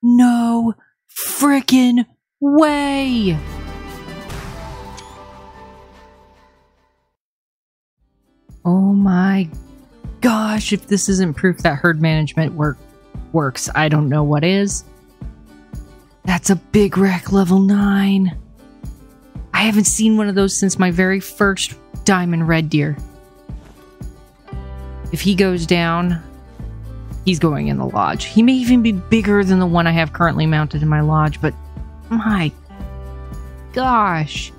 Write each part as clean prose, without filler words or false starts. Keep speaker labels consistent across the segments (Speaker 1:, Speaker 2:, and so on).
Speaker 1: No frickin' way! Oh my gosh, if this isn't proof that herd management works, I don't know what is. That's a big wreck, level 9. I haven't seen one of those since my very first diamond red deer. If he goes down, he's going in the lodge. He may even be bigger than the one I have currently mounted in my lodge, but my gosh.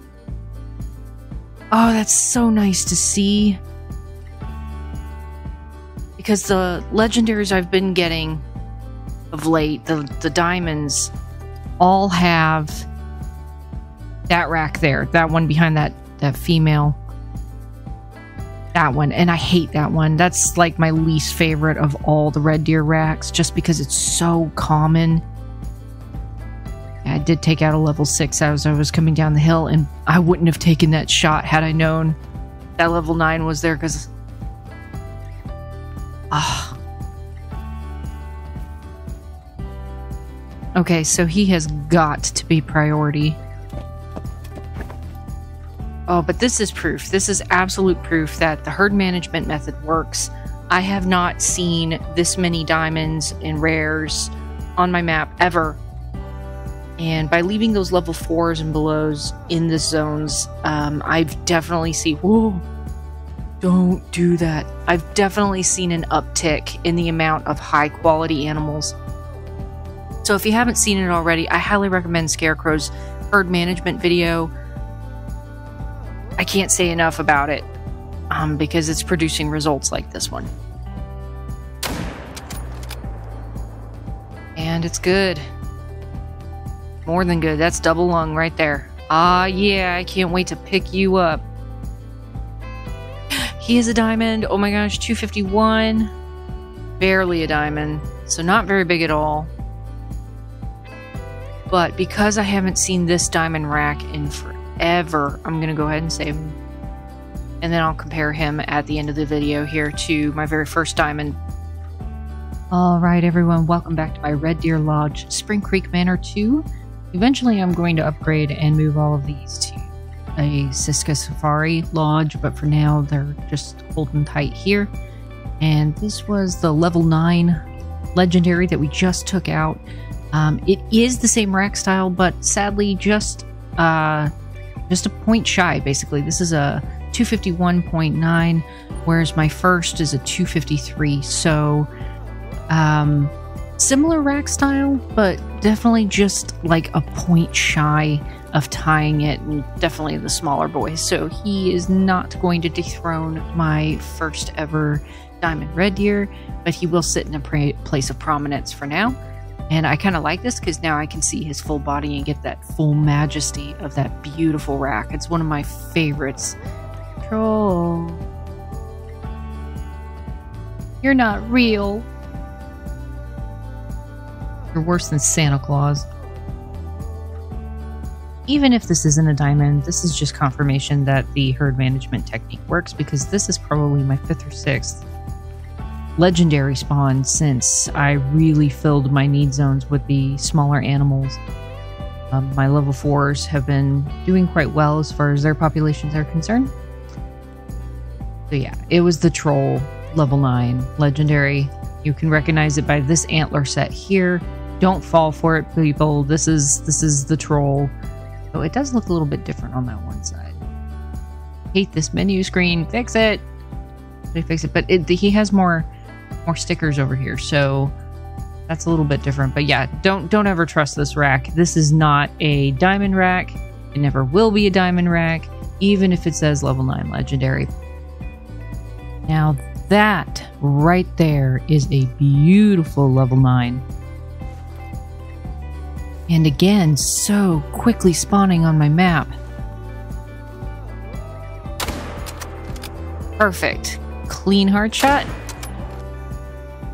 Speaker 1: Oh, that's so nice to see. Because the legendaries I've been getting of late, the diamonds, all have that rack there. That one behind that female. That one. And I hate that one. That's like my least favorite of all the red deer racks, just because it's so common. I did take out a level 6 as I was coming down the hill, and I wouldn't have taken that shot had I known that level 9 was there, because... Okay, so he has got to be priority. Oh, but this is proof. This is absolute proof that the herd management method works. I have not seen this many diamonds and rares on my map ever. And by leaving those level 4s and belows in the zones, I've definitely seen... Whoa! Don't do that. I've definitely seen an uptick in the amount of high quality animals. So if you haven't seen it already, I highly recommend Scarecrow's herd management video. I can't say enough about it because it's producing results like this one. And it's good. More than good. That's double lung right there. Ah, yeah, I can't wait to pick you up. He is a diamond. Oh my gosh, 251. Barely a diamond. So not very big at all. But because I haven't seen this diamond rack in forever, I'm going to go ahead and save him. And then I'll compare him at the end of the video here to my very first diamond. Alright everyone, welcome back to my Red Deer Lodge, Spring Creek Manor 2. Eventually I'm going to upgrade and move all of these to a Siska Safari Lodge, but for now they're just holding tight here. And this was the level 9 legendary that we just took out. It is the same rack style, but sadly just a point shy, basically. This is a 251.9, whereas my first is a 253, so similar rack style, but definitely just like a point shy of tying it, and definitely the smaller boy. So he is not going to dethrone my first ever diamond red deer, but he will sit in a place of prominence for now. And I kind of like this because now I can see his full body and get that full majesty of that beautiful rack. It's one of my favorites. Troll. You're not real. You're worse than Santa Claus. Even if this isn't a diamond, this is just confirmation that the herd management technique works, because this is probably my 5th or 6th legendary spawn since I really filled my need zones with the smaller animals. My level 4s have been doing quite well as far as their populations are concerned. So yeah, it was the troll level 9 legendary. You can recognize it by this antler set here. Don't fall for it, people. This is the troll. So it does look a little bit different on that one side. Hate this menu screen. Fix it. Fix it. But he has more stickers over here, so that's a little bit different. But yeah, don't ever trust this rack. This is not a diamond rack. It never will be a diamond rack, even if it says level 9 legendary. Now that right there is a beautiful level 9. And again, so quickly spawning on my map. Perfect. Clean hard shot.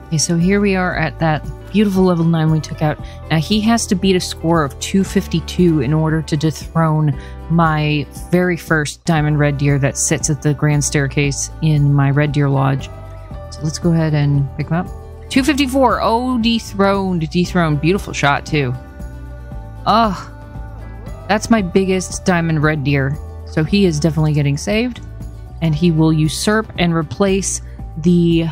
Speaker 1: Okay, so here we are at that beautiful level 9 we took out. Now he has to beat a score of 252 in order to dethrone my very first diamond red deer that sits at the grand staircase in my Red Deer Lodge. So let's go ahead and pick him up. 254. Oh, dethroned. Dethroned. Beautiful shot, too. Oh, that's my biggest diamond red deer. So he is definitely getting saved. And he will usurp and replace the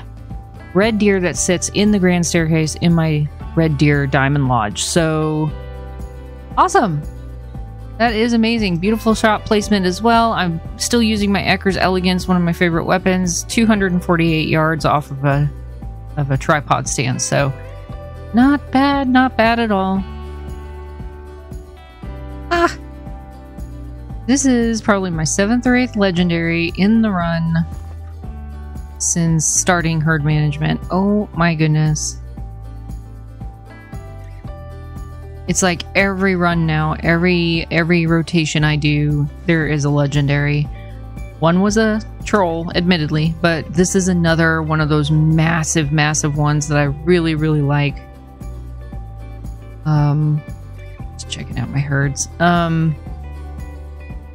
Speaker 1: red deer that sits in the grand staircase in my red deer diamond lodge. So awesome. That is amazing. Beautiful shot placement as well. I'm still using my Ecker's Elegance, one of my favorite weapons. 248 yards off of a tripod stand. So not bad at all. Ah, this is probably my 7th or 8th legendary in the run since starting herd management. Oh my goodness. It's like every run now, every rotation I do, there is a legendary. One was a troll, admittedly, but this is another one of those massive ones that I really like. Just checking out my herds.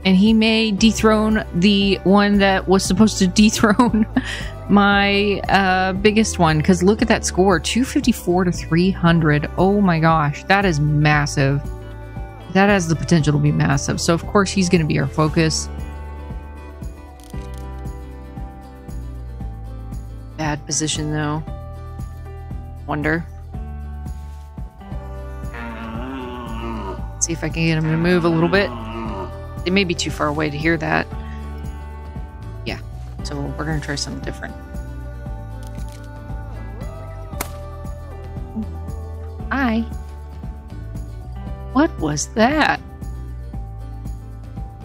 Speaker 1: And he may dethrone the one that was supposed to dethrone my biggest one, because look at that score, 254 to 300. Oh my gosh, that is massive. That has the potential to be massive. So of course he's going to be our focus. Bad position though. Wonder. See if I can get him to move a little bit. They may be too far away to hear that. Yeah, so we're going to try something different. Hi. What was that?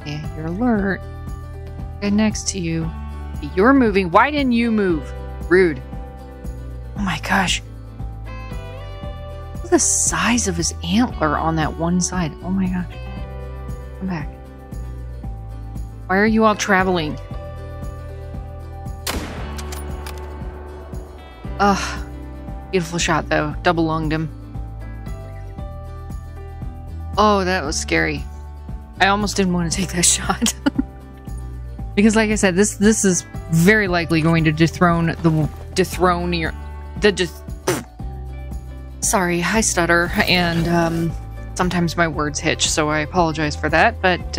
Speaker 1: Yeah, you're alert. Right next to you. You're moving. Why didn't you move? Rude. Oh my gosh. Look at the size of his antler on that one side. Oh my gosh. Come back. Why are you all traveling? Ugh. Beautiful shot though. Double lunged him. Oh, that was scary. I almost didn't want to take that shot. Because like I said, this is very likely going to dethrone sorry, I stutter, and sometimes my words hitch, so I apologize for that, but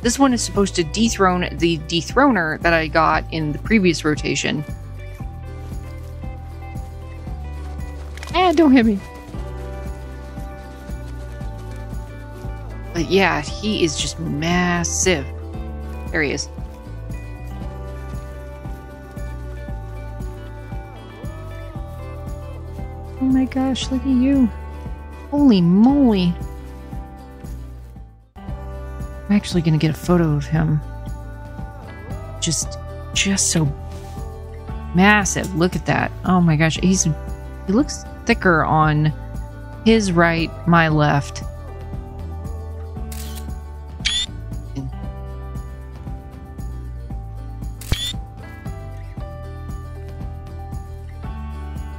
Speaker 1: this one is supposed to dethrone the dethroner that I got in the previous rotation. Don't hit me. But yeah, he is just massive. There he is. Oh my gosh, look at you. Holy moly. I'm actually gonna get a photo of him. Just so massive. Look at that. Oh my gosh, he looks thicker on his right, my left.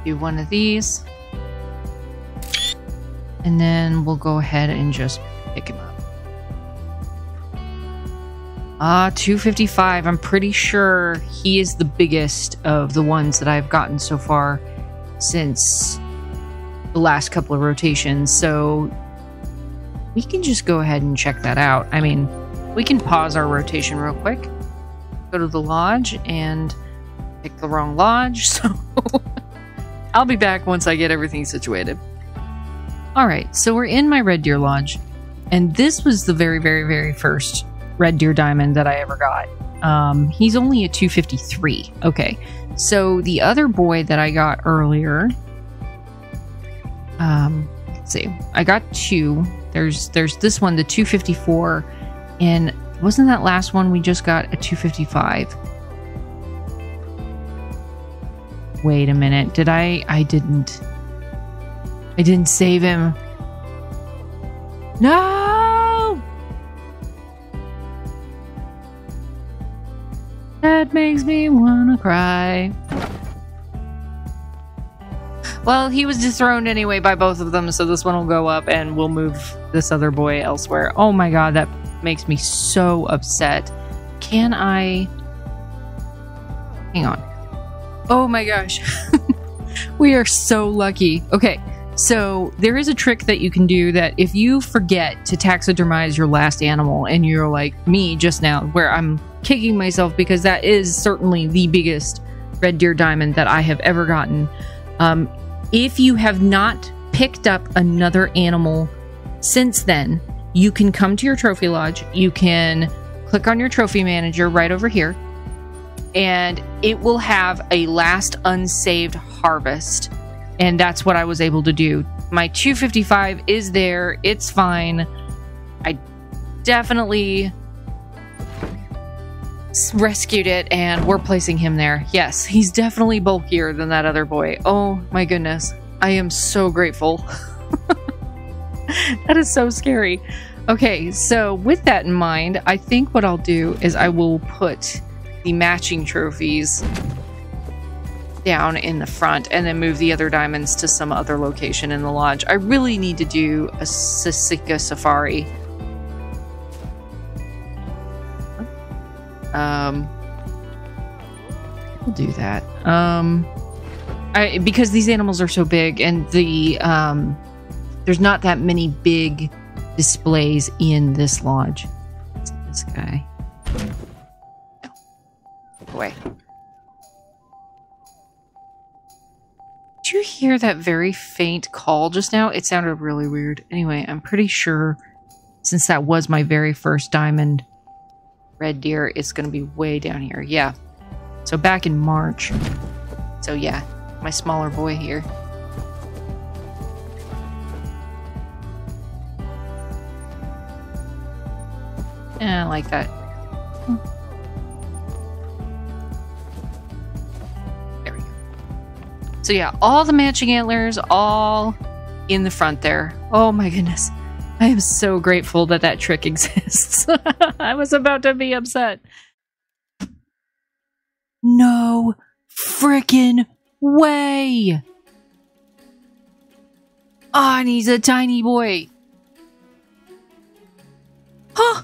Speaker 1: Do one of these. And then we'll go ahead and just pick him up. 255. I'm pretty sure he is the biggest of the ones that I've gotten so far since the last couple of rotations. So we can just go ahead and check that out. I mean, we can pause our rotation real quick. Go to the lodge and pick the wrong lodge. So I'll be back once I get everything situated. Alright, so we're in my Red Deer Lodge. And this was the very first Red Deer Diamond that I ever got. He's only a 253. Okay, so the other boy that I got earlier... let's see. I got two. There's this one, the 254. And wasn't that last one we just got a 255? Wait a minute. Did I didn't save him. No! That makes me wanna cry. Well, he was dethroned anyway by both of them, so this one will go up and we'll move this other boy elsewhere. Oh my god, that makes me so upset. Can I... Hang on. Oh my gosh. We are so lucky. Okay, so there is a trick that you can do that if you forget to taxidermize your last animal and you're like me just now, where I'm kicking myself because that is certainly the biggest red deer diamond that I have ever gotten. If you have not picked up another animal since then, you can come to your trophy lodge. You can click on your trophy manager right over here, and it will have a last unsaved harvest. And that's what I was able to do. My 255 is there. It's fine. I definitely rescued it, and we're placing him there. Yes, he's definitely bulkier than that other boy. Oh my goodness. I am so grateful. That is so scary. Okay, so with that in mind, I think what I'll do is I will put the matching trophies down in the front and then move the other diamonds to some other location in the lodge. I really need to do a Sasika safari. We'll do that. Because these animals are so big, and the there's not that many big displays in this lodge. Let's see this guy. No. Go away. Did you hear that very faint call just now? It sounded really weird. Anyway, I'm pretty sure since that was my very first diamond red deer, it's going to be way down here. Yeah. So back in March. So yeah, my smaller boy here. Yeah, I like that. There we go. So yeah, all the matching antlers, all in the front there. Oh my goodness. I am so grateful that that trick exists. I was about to be upset. No frickin' way! Oh, and he's a tiny boy. Huh?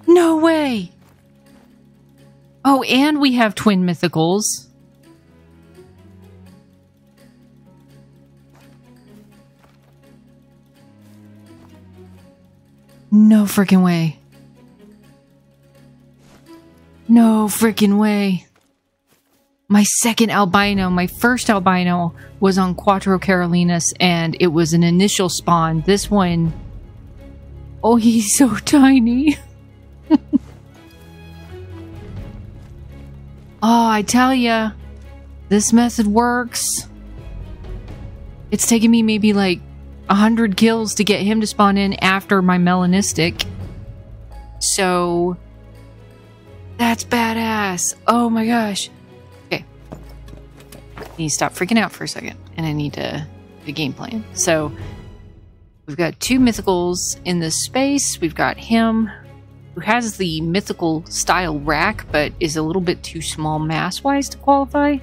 Speaker 1: No way! Oh, and we have twin mythicals. No frickin' way. No frickin' way. My second albino, my first albino was on Quattro Carolinas, and it was an initial spawn. This one, oh, he's so tiny. Oh, I tell ya, this method works. It's taken me maybe like 100 kills to get him to spawn in after my melanistic. So that's badass. Oh my gosh. Okay. I need to stop freaking out for a second, and I need to get a game plan. So we've got two mythicals in this space. We've got him, who has the mythical style rack, but is a little bit too small mass-wise to qualify.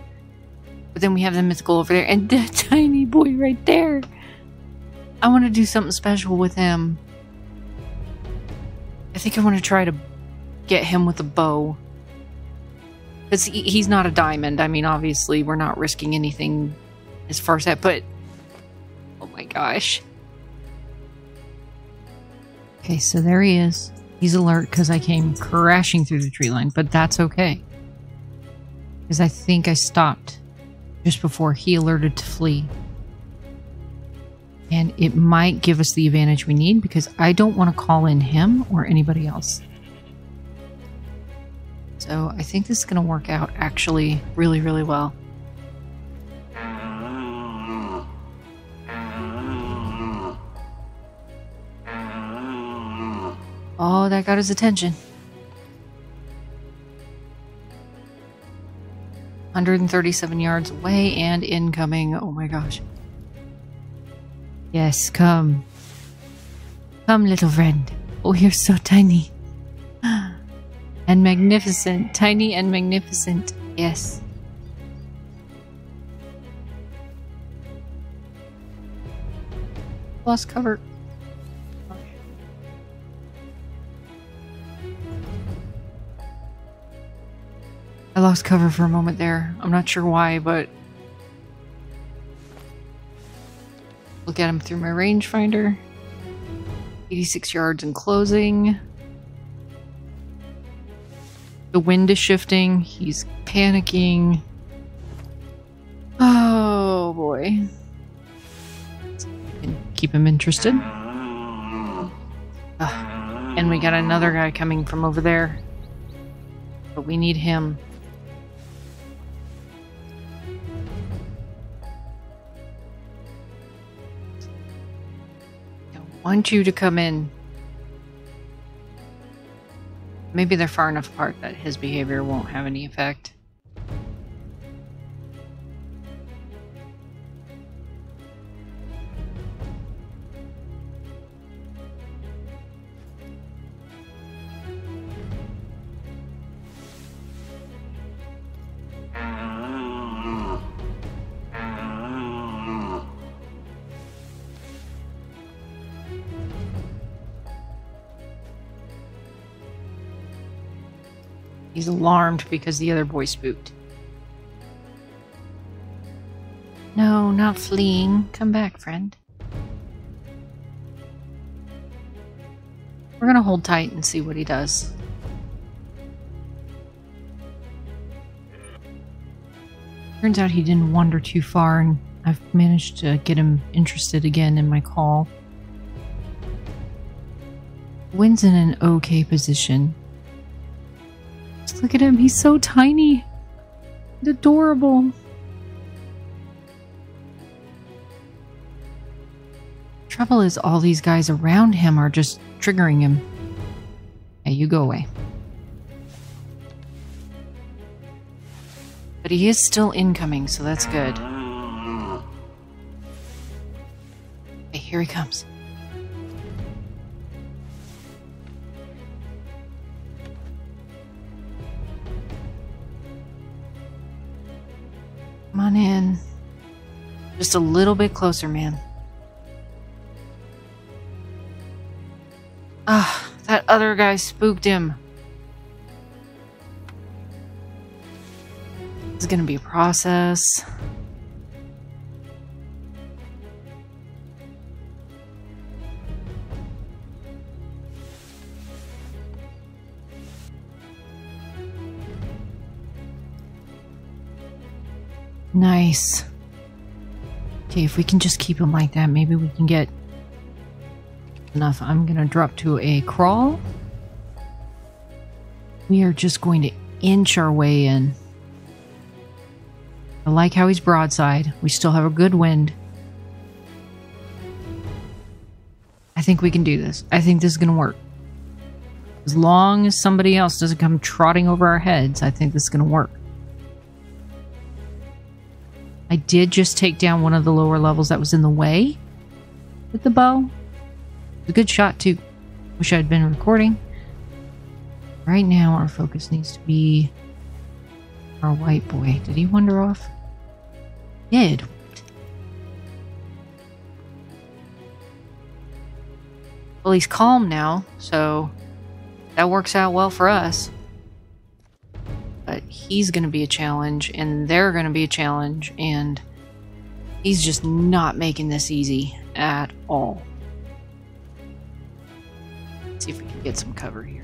Speaker 1: But then we have the mythical over there, and that tiny boy right there. I want to do something special with him. I think I want to try to get him with a bow. Because he's not a diamond. I mean, obviously, we're not risking anything as far as that, but oh my gosh. Okay, so there he is. He's alert because I came crashing through the tree line, but that's okay. Because I think I stopped just before he alerted to flee. And it might give us the advantage we need because I don't want to call in him or anybody else. So I think this is going to work out actually really, really well. Oh, that got his attention. 137 yards away and incoming. Oh my gosh. Yes, come. Come, little friend. Oh, you're so tiny. And magnificent. Tiny and magnificent. Yes. Lost cover. I lost cover for a moment there. I'm not sure why, but look at him through my rangefinder. 86 yards and closing. The wind is shifting. He's panicking. Oh boy. Keep him interested. And we got another guy coming from over there. But we need him. I want you to come in. Maybe they're far enough apart that his behavior won't have any effect. He's alarmed because the other boy spooked. No, not fleeing. Come back, friend. We're gonna hold tight and see what he does. Turns out he didn't wander too far, and I've managed to get him interested again in my call. Wind's in an okay position. Just look at him, he's so tiny and adorable. Trouble is, all these guys around him are just triggering him. Hey, you go away. But he is still incoming, so that's good. Hey, here he comes. Come on in. Just a little bit closer, man. Ah, that other guy spooked him. This is gonna be a process. Nice. Okay, if we can just keep him like that, maybe we can get enough. I'm gonna drop to a crawl. We are just going to inch our way in. I like how he's broadside. We still have a good wind. I think we can do this. I think this is gonna work. As long as somebody else doesn't come trotting over our heads, I think this is gonna work. I did just take down one of the lower levels that was in the way with the bow. It was a good shot too. Wish I had been recording. Right now our focus needs to be our white boy. Did he wander off? He did. Well, he's calm now, so that works out well for us. But he's going to be a challenge, and they're going to be a challenge, and he's just not making this easy at all. Let's see if we can get some cover here.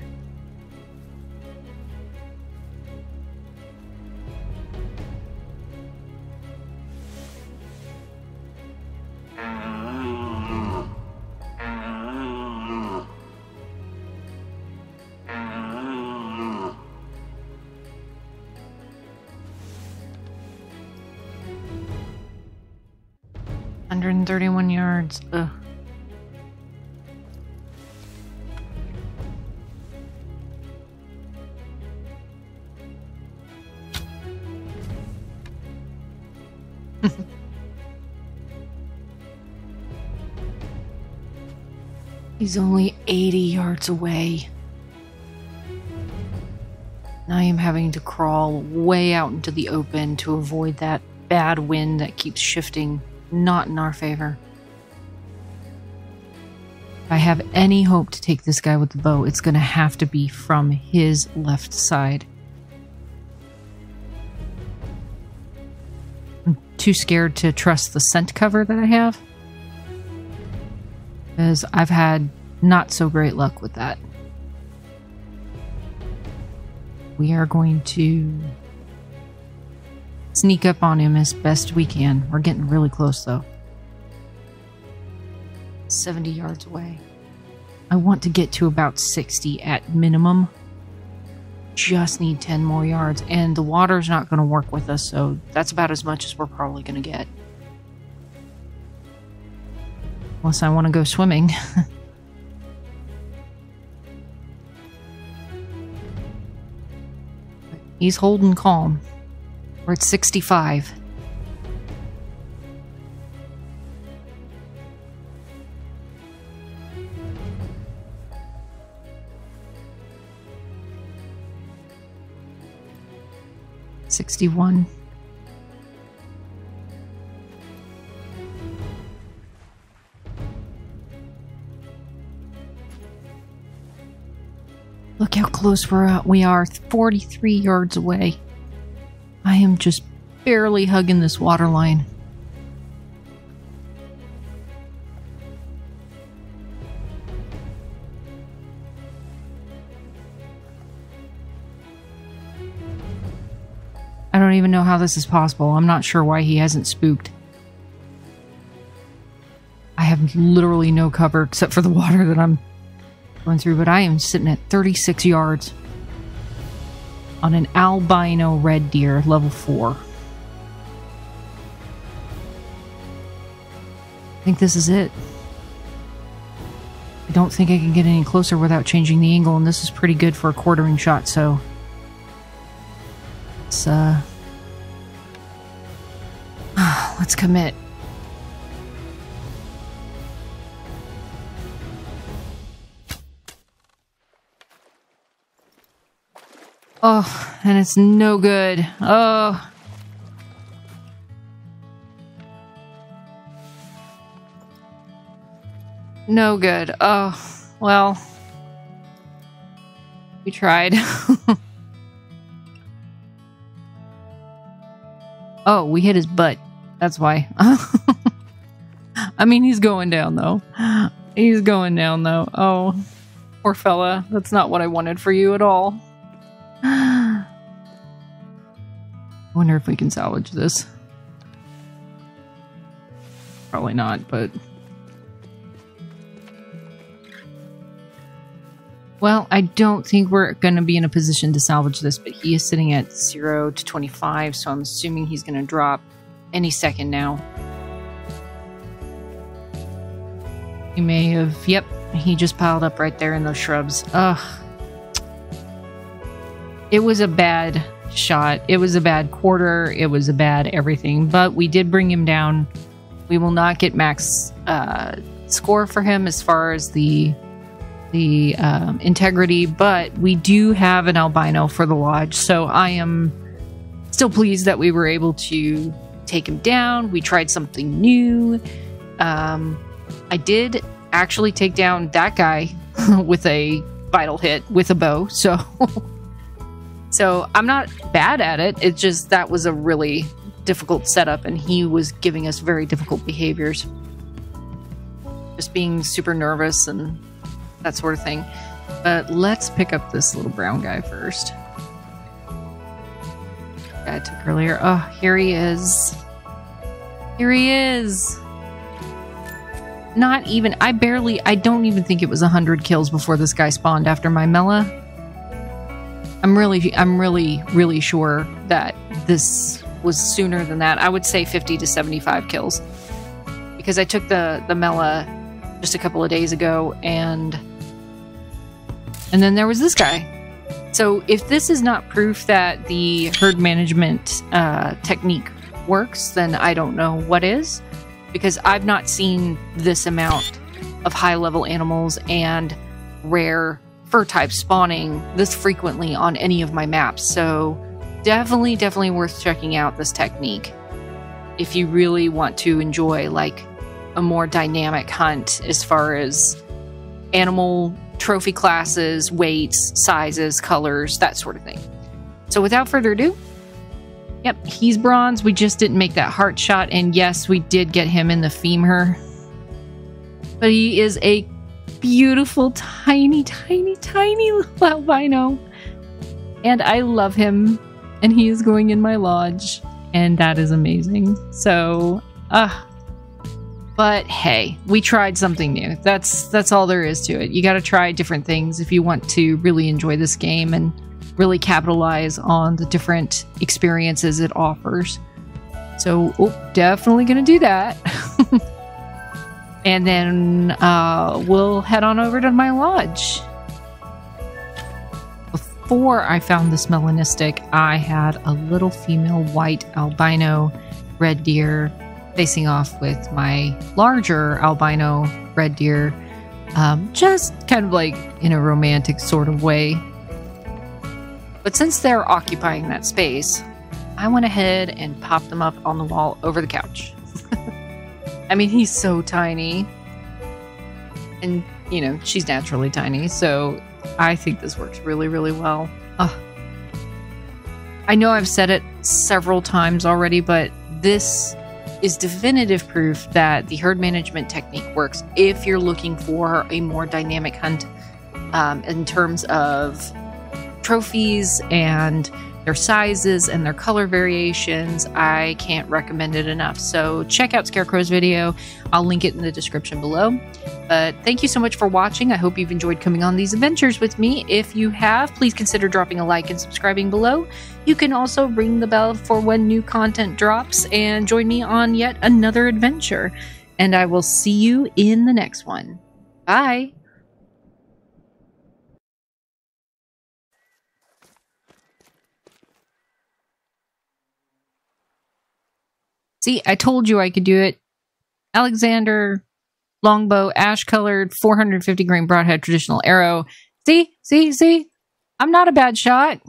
Speaker 1: And 31 yards. Ugh. He's only 80 yards away. Now I am having to crawl way out into the open to avoid that bad wind that keeps shifting. Not in our favor. If I have any hope to take this guy with the bow, it's going to have to be from his left side. too scared to trust the scent cover that I have, because I've had not so great luck with that. We are going to sneak up on him as best we can. We're getting really close though. 70 yards away. I want to get to about 60 at minimum. Just need 10 more yards, and the water's not going to work with us, so that's about as much as we're probably going to get. Unless I want to go swimming. He's holding calm. We're at 65. $61. Look how close we are, 43 yards away. I am just barely hugging this water line. I don't even know how this is possible. I'm not sure why he hasn't spooked. I have literally no cover except for the water that I'm going through, but I am sitting at 36 yards on an albino red deer, level 4. I think this is it. I don't think I can get any closer without changing the angle, and this is pretty good for a quartering shot, so let's commit. Oh, and it's no good. Oh. No good. Oh, well. We tried. Oh, we hit his butt. That's why. I mean, he's going down, though. He's going down, though. Oh, poor fella. That's not what I wanted for you at all. I wonder if we can salvage this. Probably not, but... Well, I don't think we're going to be in a position to salvage this, but he is sitting at 0 to 25, so I'm assuming he's going to drop any second now. He may have... Yep, he just piled up right there in those shrubs. Ugh. It was a bad shot. It was a bad quarter. It was a bad everything, but we did bring him down. We will not get max score for him as far as the integrity, but we do have an albino for the lodge, so I am still pleased that we were able to take him down. We tried something new. I did actually take down that guy with a vital hit with a bow, so so I'm not bad at it. It's just that was a really difficult setup, and he was giving us very difficult behaviors, just being super nervous and that sort of thing. But let's pick up this little brown guy first. Guy I took earlier. Oh, here he is. Here he is. Not even, I don't even think it was 100 kills before this guy spawned after my Mela. I'm really sure that this was sooner than that. I would say 50 to 75 kills. Because I took the Mela just a couple of days ago, and then there was this guy. So if this is not proof that the herd management technique works, then I don't know what is, because I've not seen this amount of high-level animals and rare fur types spawning this frequently on any of my maps. So definitely worth checking out this technique if you really want to enjoy like a more dynamic hunt as far as animal trophy classes, weights, sizes, colors, that sort of thing. So without further ado, Yep, he's bronze. We just didn't make that heart shot. And yes, we did get him in the femur. But he is a beautiful, tiny, tiny, tiny little albino. And I love him. And he is going in my lodge. And that is amazing. So, but hey, we tried something new. That's all there is to it. You got to try different things if you want to really enjoy this game and really capitalize on the different experiences it offers. So, definitely going to do that. And then we'll head on over to my lodge. Before I found this melanistic, I had a little female white albino red deer facing off with my larger albino red deer, just kind of like in a romantic sort of way. But since they're occupying that space, I went ahead and popped them up on the wall over the couch. I mean, he's so tiny. And, you know, she's naturally tiny, so I think this works really, really well. I know I've said it several times already, but this is definitive proof that the herd management technique works if you're looking for a more dynamic hunt in terms of trophies and their sizes and their color variations. I can't recommend it enough. So check out Scarecrow's video. I'll link it in the description below. But thank you so much for watching. I hope you've enjoyed coming on these adventures with me. If you have, please consider dropping a like and subscribing below. You can also ring the bell for when new content drops and join me on yet another adventure. And I will see you in the next one. Bye. See, I told you I could do it. Alexander, longbow, ash-colored, 450 grain broadhead traditional arrow. See? I'm not a bad shot.